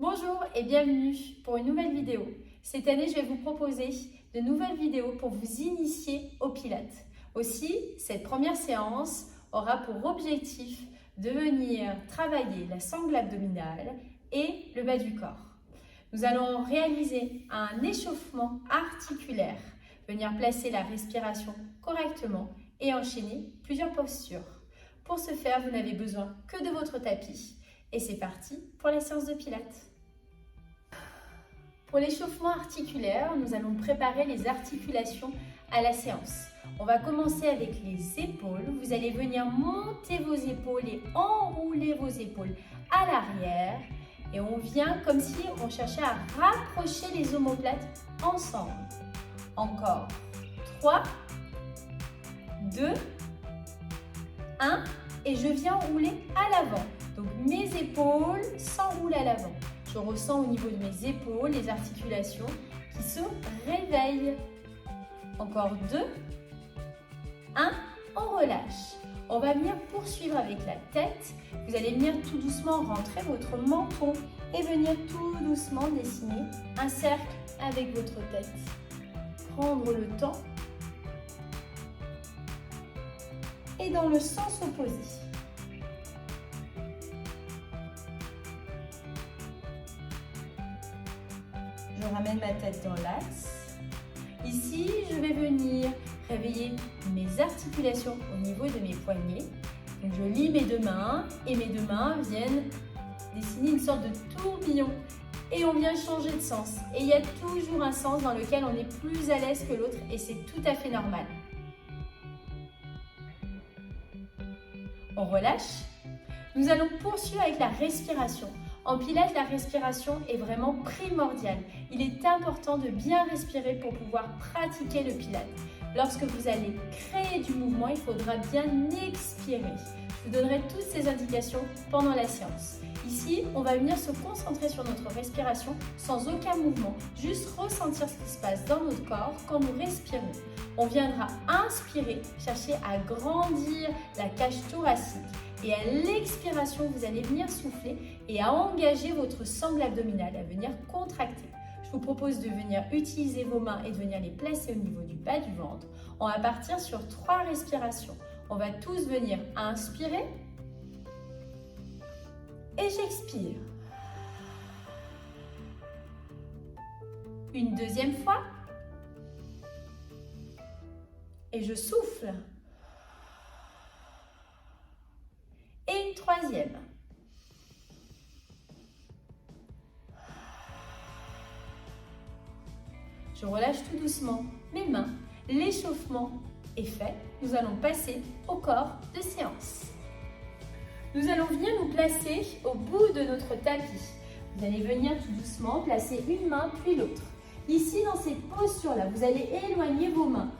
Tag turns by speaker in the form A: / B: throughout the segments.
A: Bonjour et bienvenue pour une nouvelle vidéo. Cette année, je vais vous proposer de nouvelles vidéos pour vous initier au Pilates. Aussi, cette première séance aura pour objectif de venir travailler la sangle abdominale et le bas du corps. Nous allons réaliser un échauffement articulaire, venir placer la respiration correctement et enchaîner plusieurs postures. Pour ce faire, vous n'avez besoin que de votre tapis. Et c'est parti pour la séance de Pilates. Pour l'échauffement articulaire, nous allons préparer les articulations à la séance. On va commencer avec les épaules. Vous allez venir monter vos épaules et enrouler vos épaules à l'arrière. Et on vient comme si on cherchait à rapprocher les omoplates ensemble. Encore 3, 2, 1 et je viens rouler à l'avant. Donc mes épaules s'enroulent à l'avant. Je ressens au niveau de mes épaules les articulations qui se réveillent. Encore 2, 1, on relâche. On va venir poursuivre avec la tête. Vous allez venir tout doucement rentrer votre menton et venir tout doucement dessiner un cercle avec votre tête. Prendre le temps et dans le sens opposé. Je ramène ma tête dans l'axe. Ici, je vais venir réveiller mes articulations au niveau de mes poignets. Donc, je lie mes deux mains et mes deux mains viennent dessiner une sorte de tourbillon. Et on vient changer de sens. Et il y a toujours un sens dans lequel on est plus à l'aise que l'autre et c'est tout à fait normal. On relâche. Nous allons poursuivre avec la respiration. En Pilates, la respiration est vraiment primordiale. Il est important de bien respirer pour pouvoir pratiquer le Pilates. Lorsque vous allez créer du mouvement, il faudra bien expirer. Je vous donnerai toutes ces indications pendant la séance. Ici, on va venir se concentrer sur notre respiration sans aucun mouvement, juste ressentir ce qui se passe dans notre corps quand nous respirons. On viendra inspirer, chercher à grandir la cage thoracique. Et à l'expiration, vous allez venir souffler et à engager votre sangle abdominale, à venir contracter. Je vous propose de venir utiliser vos mains et de venir les placer au niveau du bas du ventre. On va partir sur 3 respirations. On va tous venir inspirer et j'expire. Une deuxième fois et je souffle. Et une troisième. Je relâche tout doucement mes mains. L'échauffement est fait. Nous allons passer au corps de séance. Nous allons venir nous placer au bout de notre tapis. Vous allez venir tout doucement placer une main puis l'autre. Ici, dans cette posture-là, vous allez éloigner vos mains.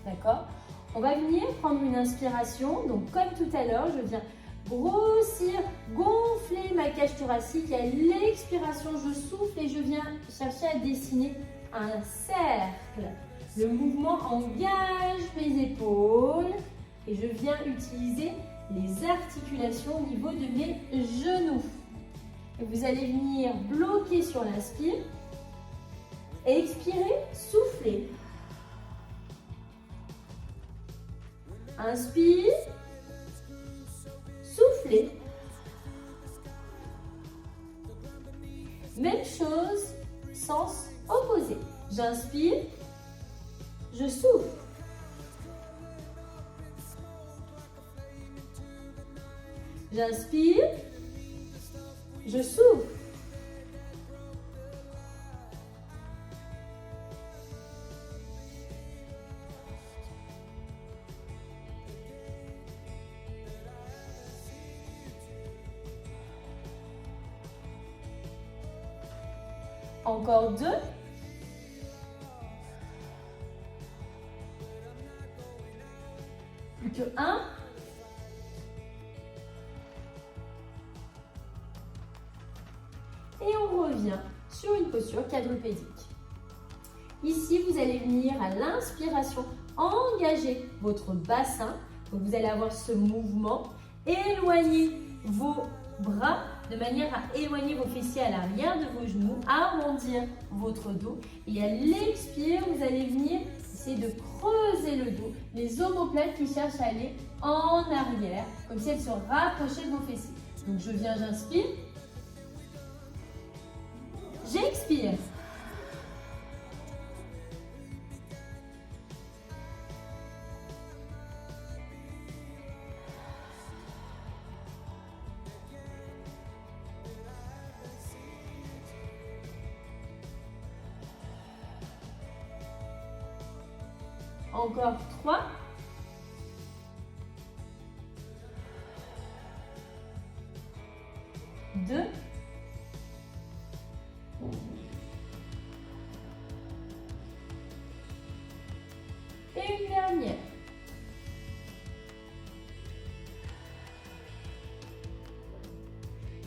A: D'accord ? On va venir prendre une inspiration. Donc, comme tout à l'heure, je viens grossir, gonfler ma cage thoracique et à l'expiration, je souffle et je viens chercher à dessiner un cercle. Le mouvement engage mes épaules et je viens utiliser les articulations au niveau de mes genoux. Et vous allez venir bloquer sur l'inspire et expirer, souffler. Inspire. Soufflez. Même chose, sens opposé. J'inspire, je souffle. J'inspire, je souffle. Encore 2. Plus que 1. Et on revient sur une posture quadrupédique. Ici, vous allez venir à l'inspiration engager votre bassin. Donc, vous allez avoir ce mouvement. Éloignez vos bras de manière à éloigner vos fessiers à l'arrière de vos genoux, arrondir votre dos. Et à l'expire, vous allez venir essayer de creuser le dos, les omoplates qui cherchent à aller en arrière, comme si elles se rapprochaient de vos fessiers. Donc je viens, j'inspire. J'expire. Encore 3. 2. Et une dernière.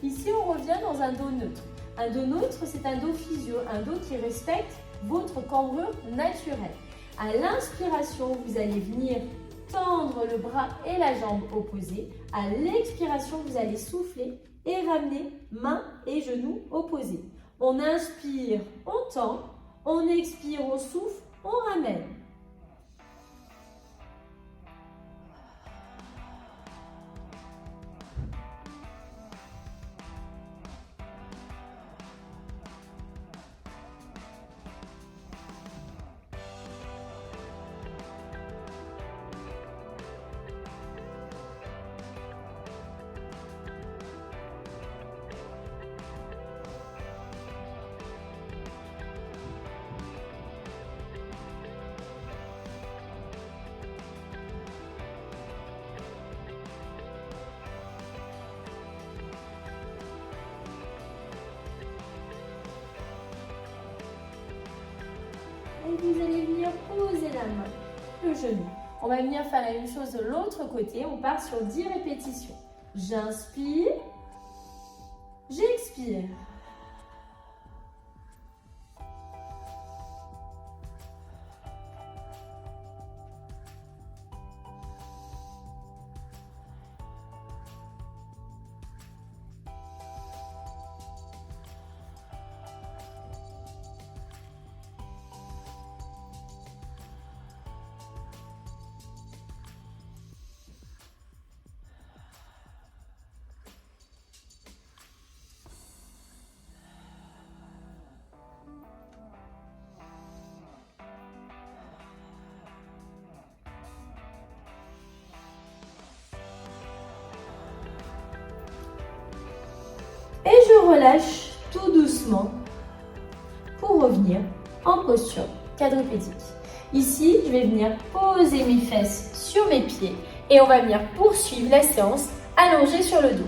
A: Ici, on revient dans un dos neutre. Un dos neutre, c'est un dos physio, un dos qui respecte votre cambrure naturelle. À l'inspiration, vous allez venir tendre le bras et la jambe opposée. À l'expiration, vous allez souffler et ramener mains et genoux opposés. On inspire, on tend. On expire, on souffle, on ramène. Et vous allez venir poser la main, le genou. On va venir faire la même chose de l'autre côté. On part sur 10 répétitions. J'inspire, j'expire. Et je relâche tout doucement pour revenir en posture quadrupédique. Ici, je vais venir poser mes fesses sur mes pieds et on va venir poursuivre la séance allongée sur le dos.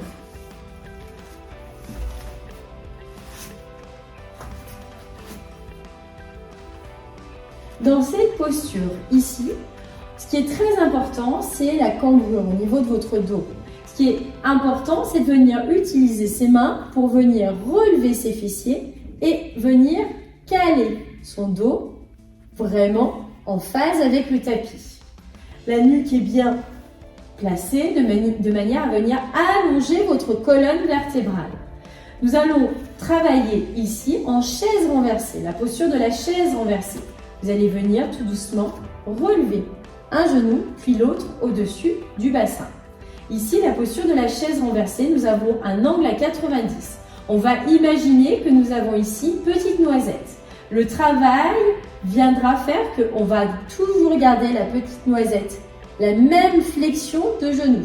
A: Dans cette posture ici, ce qui est très important, c'est la cambrure au niveau de votre dos. Ce qui est important, c'est de venir utiliser ses mains pour venir relever ses fessiers et venir caler son dos vraiment en phase avec le tapis. La nuque est bien placée de manière à venir allonger votre colonne vertébrale. Nous allons travailler ici en chaise renversée, la posture de la chaise renversée. Vous allez venir tout doucement relever un genou puis l'autre au-dessus du bassin. Ici, la posture de la chaise renversée, nous avons un angle à 90. On va imaginer que nous avons ici petite noisette. Le travail viendra faire qu'on va toujours garder la petite noisette, la même flexion de genou.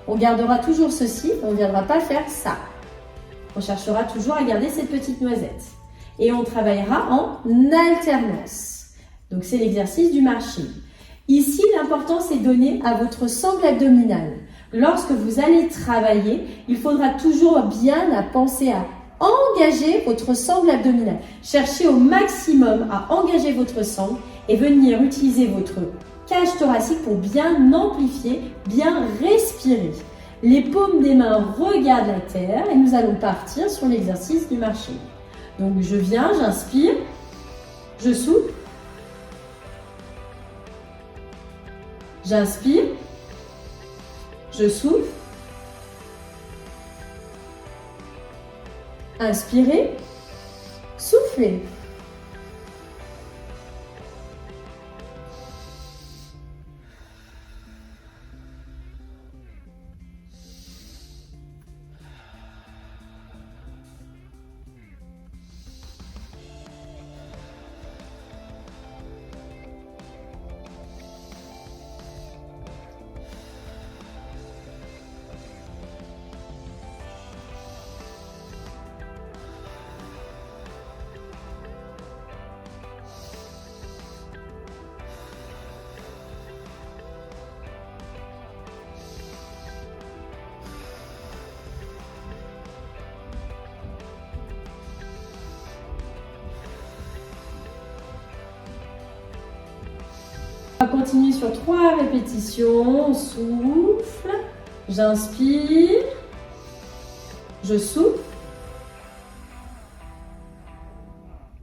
A: On gardera toujours ceci, on ne viendra pas faire ça. On cherchera toujours à garder cette petite noisette. Et on travaillera en alternance. Donc c'est l'exercice du marching. Ici, l'important c'est donner à votre sangle abdominale. Lorsque vous allez travailler, il faudra toujours bien penser à engager votre sangle abdominale. Cherchez au maximum à engager votre sangle et venir utiliser votre cage thoracique pour bien amplifier, bien respirer. Les paumes des mains regardent la terre et nous allons partir sur l'exercice du marching. Donc je viens, j'inspire, je souffle, j'inspire, je souffle, Inspirez, soufflez. On va continuer sur 3 répétitions. On souffle, j'inspire, je souffle,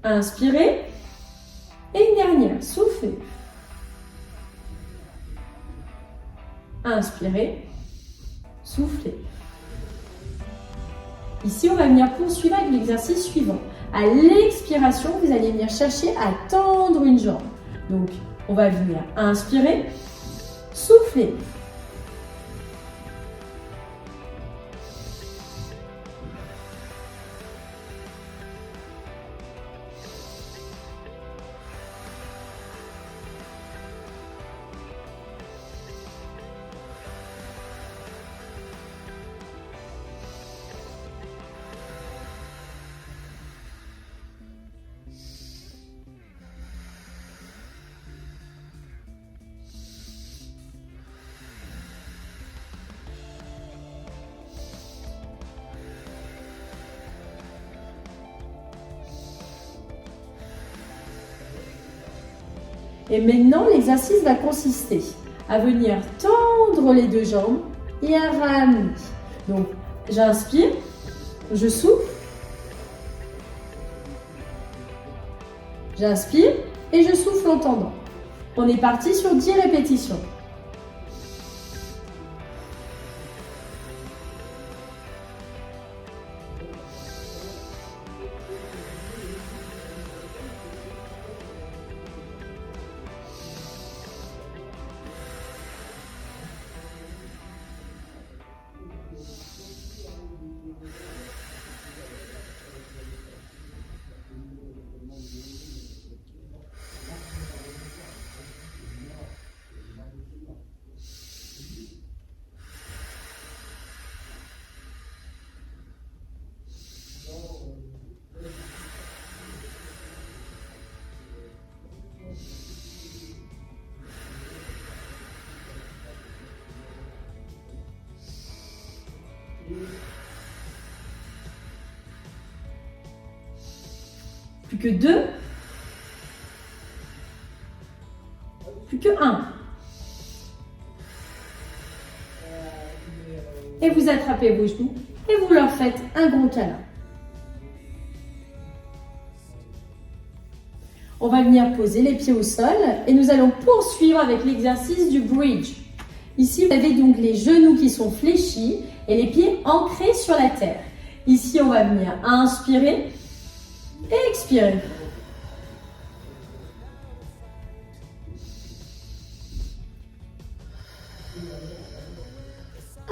A: inspirez, et une dernière, soufflez, inspirez, soufflez. Ici, on va venir poursuivre avec l'exercice suivant. À l'expiration, vous allez venir chercher à tendre une jambe. Donc, on va venir inspirer, souffler. Et maintenant, l'exercice va consister à venir tendre les 2 jambes et à ramener. Donc, j'inspire, je souffle, j'inspire et je souffle en tendant. On est parti sur 10 répétitions. Plus que 2. Plus que 1. Et vous attrapez vos genoux et vous leur faites un gros câlin. On va venir poser les pieds au sol et nous allons poursuivre avec l'exercice du bridge. Ici, vous avez donc les genoux qui sont fléchis et les pieds ancrés sur la terre. Ici, on va venir inspirer et expirer.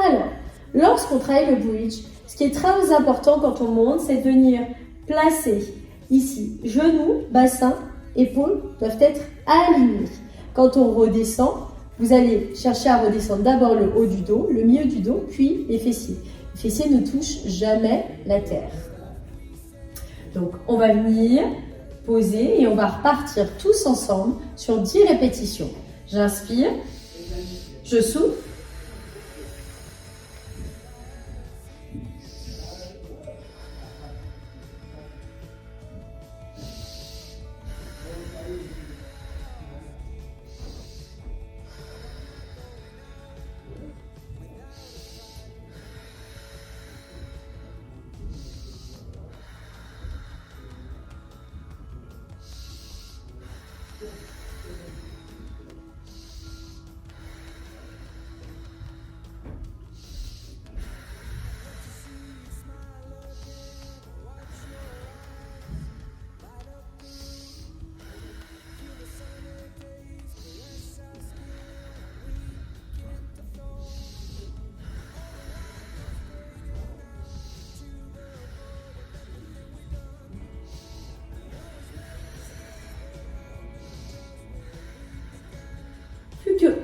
A: Alors, lorsqu'on travaille le bridge, ce qui est très important quand on monte, c'est de venir placer ici genoux, bassin, épaules doivent être alignés. Quand on redescend, vous allez chercher à redescendre d'abord le haut du dos, le milieu du dos, puis les fessiers. Les fessiers ne touchent jamais la terre. Donc, on va venir poser et on va repartir tous ensemble sur 10 répétitions. J'inspire, je souffle,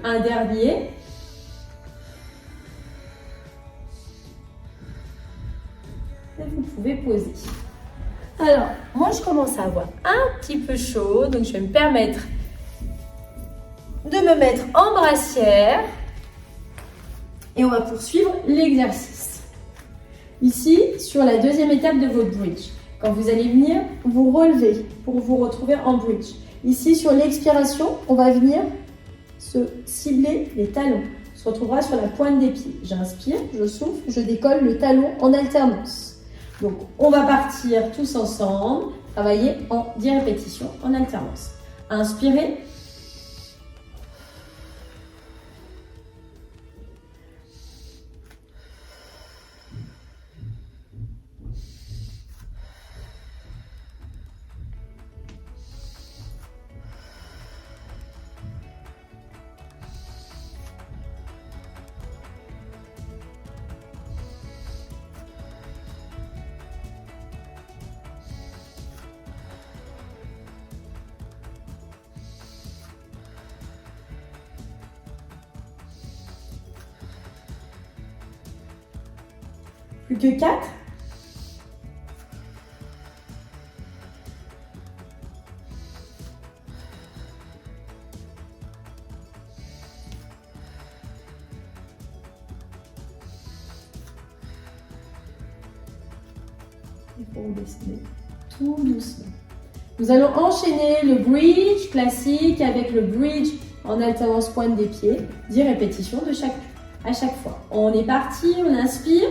A: un dernier. Et vous pouvez poser. Alors, moi je commence à avoir un petit peu chaud, donc je vais me permettre de me mettre en brassière. Et on va poursuivre l'exercice. Ici, sur la deuxième étape de votre bridge. Quand vous allez venir vous relever pour vous retrouver en bridge. Ici, sur l'expiration, on va venir se cibler les talons. On se retrouvera sur la pointe des pieds. J'inspire, je souffle, je décolle le talon en alternance. Donc, on va partir tous ensemble, travailler en 10 répétitions en alternance. Inspirez. Plus que 4. Et vous redescendez tout doucement. Nous allons enchaîner le bridge classique avec le bridge en alternance pointe des pieds. 10 répétitions à chaque fois. On est parti, on inspire.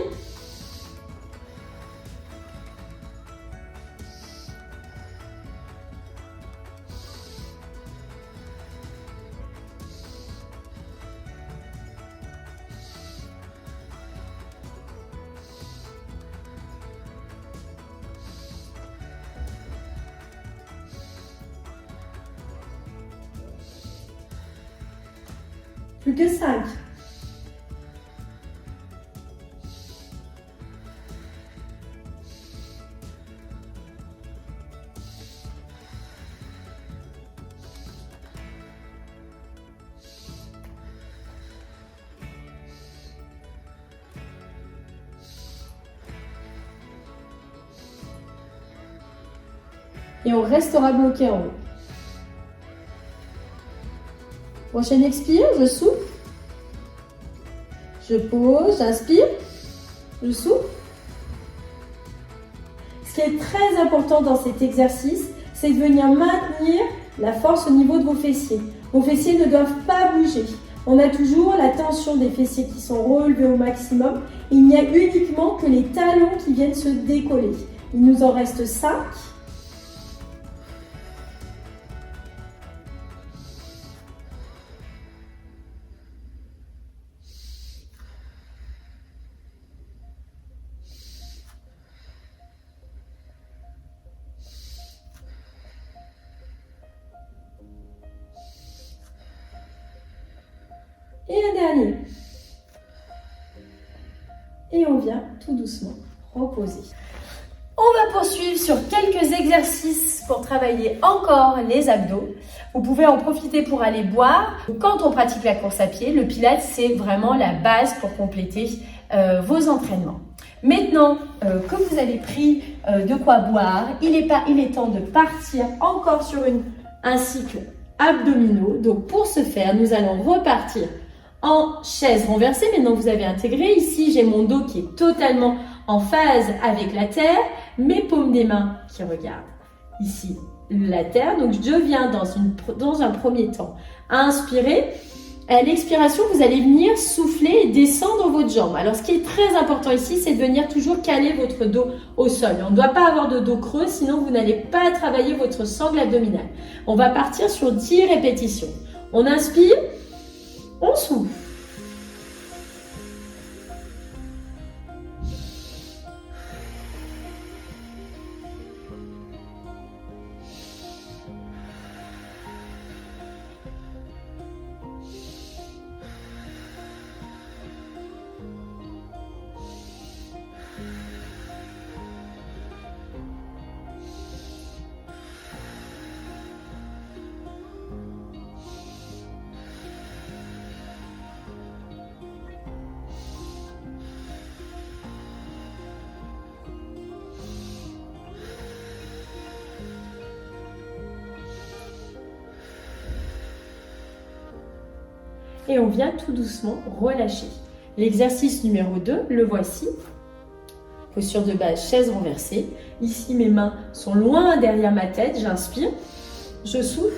A: Plus que 5. Et on restera bloqué en haut. Prochaine expire, je souffle. Je pose, j'inspire. Je souffle. Ce qui est très important dans cet exercice, c'est de venir maintenir la force au niveau de vos fessiers. Vos fessiers ne doivent pas bouger. On a toujours la tension des fessiers qui sont relevés au maximum. Il n'y a uniquement que les talons qui viennent se décoller. Il nous en reste 5. Et un dernier. Et on vient tout doucement reposer. On va poursuivre sur quelques exercices pour travailler encore les abdos. Vous pouvez en profiter pour aller boire. Quand on pratique la course à pied, le pilates, c'est vraiment la base pour compléter vos entraînements. Maintenant que vous avez pris de quoi boire, il est temps de partir encore sur un cycle abdominaux. Donc pour ce faire, nous allons repartir en chaise renversée. Maintenant, vous avez intégré. Ici, j'ai mon dos qui est totalement en phase avec la terre. Mes paumes des mains qui regardent ici la terre. Donc, je viens dans un premier temps à inspirer. À l'expiration, vous allez venir souffler et descendre votre jambe. Alors, ce qui est très important ici, c'est de venir toujours caler votre dos au sol. On ne doit pas avoir de dos creux, sinon vous n'allez pas travailler votre sangle abdominale. On va partir sur 10 répétitions. On inspire, on souffle.
B: et on vient tout doucement relâcher. L'exercice numéro 2, le voici. Posture de base, chaise renversée. Ici, mes mains sont loin derrière ma tête. J'inspire, je souffle.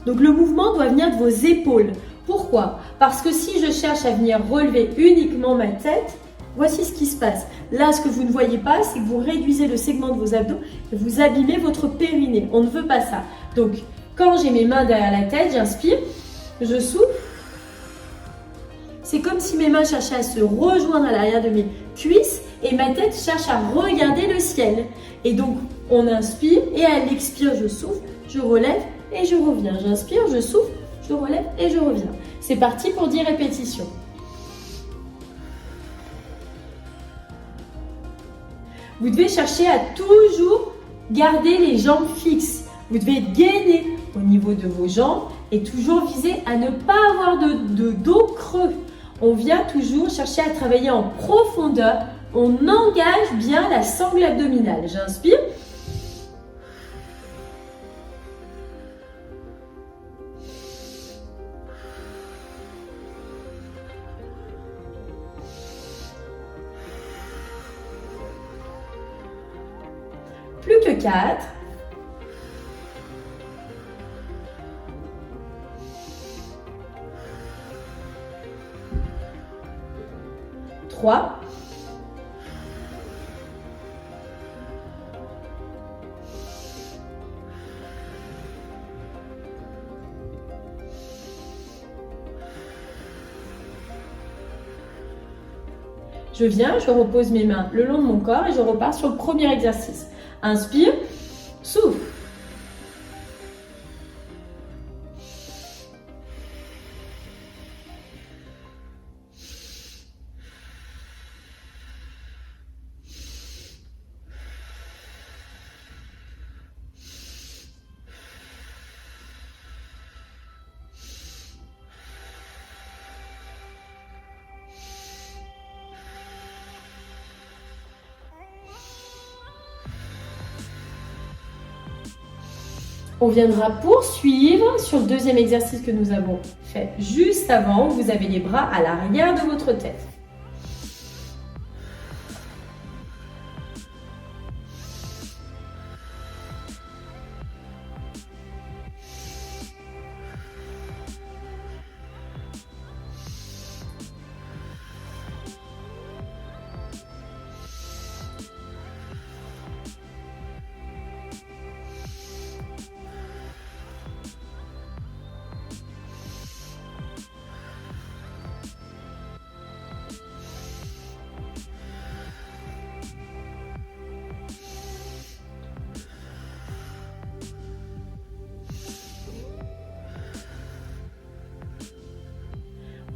B: Donc le mouvement doit venir de vos épaules. Pourquoi? Parce que si je cherche à venir relever uniquement ma tête, voici ce qui se passe. Là, ce que vous ne voyez pas, c'est que vous réduisez le segment de vos abdos et vous abîmez votre périnée. On ne veut pas ça. Donc, quand j'ai mes mains derrière la tête, j'inspire, je souffle. C'est comme si mes mains cherchaient à se rejoindre à l'arrière de mes cuisses et ma tête cherche à regarder le ciel. Et donc, on inspire et à l'expire, je souffle, je relève et je reviens. J'inspire, je souffle, je relève et je reviens. C'est parti pour 10 répétitions. Vous devez chercher à toujours garder les jambes fixes. Vous devez gainer au niveau de vos jambes et toujours viser à ne pas avoir de dos creux. On vient toujours chercher à travailler en profondeur. On engage bien la sangle abdominale. J'inspire. Plus que 4. 3. 'Je viens, je repose mes mains le long de mon corps et je repars sur le premier exercice. Inspire, souffle. On viendra poursuivre sur le deuxième exercice que nous avons fait juste avant. Vous avez les bras à l'arrière de votre tête.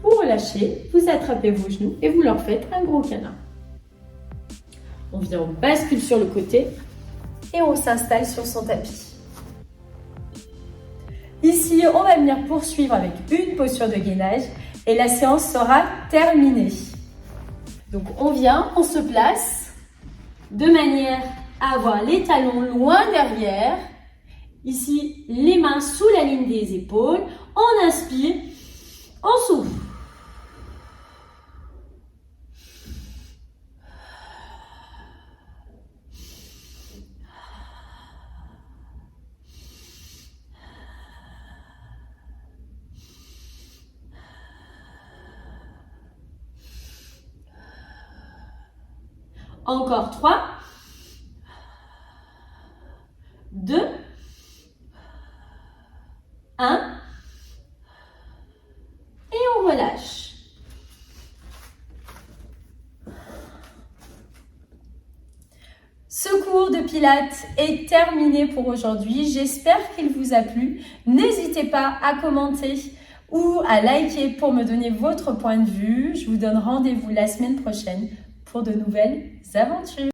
B: Vous relâchez, vous attrapez vos genoux et vous leur faites un gros câlin. On vient, on bascule sur le côté et on s'installe sur son tapis. Ici, on va venir poursuivre avec une posture de gainage et la séance sera terminée. Donc on vient, on se place de manière à avoir les talons loin derrière. Ici, les mains sous la ligne des épaules. On inspire, on souffle. Encore 3, 2, 1 et on relâche. Ce cours de Pilates est terminé pour aujourd'hui. J'espère qu'il vous a plu. N'hésitez pas à commenter ou à liker pour me donner votre point de vue. Je vous donne rendez-vous la semaine prochaine pour de nouvelles aventures.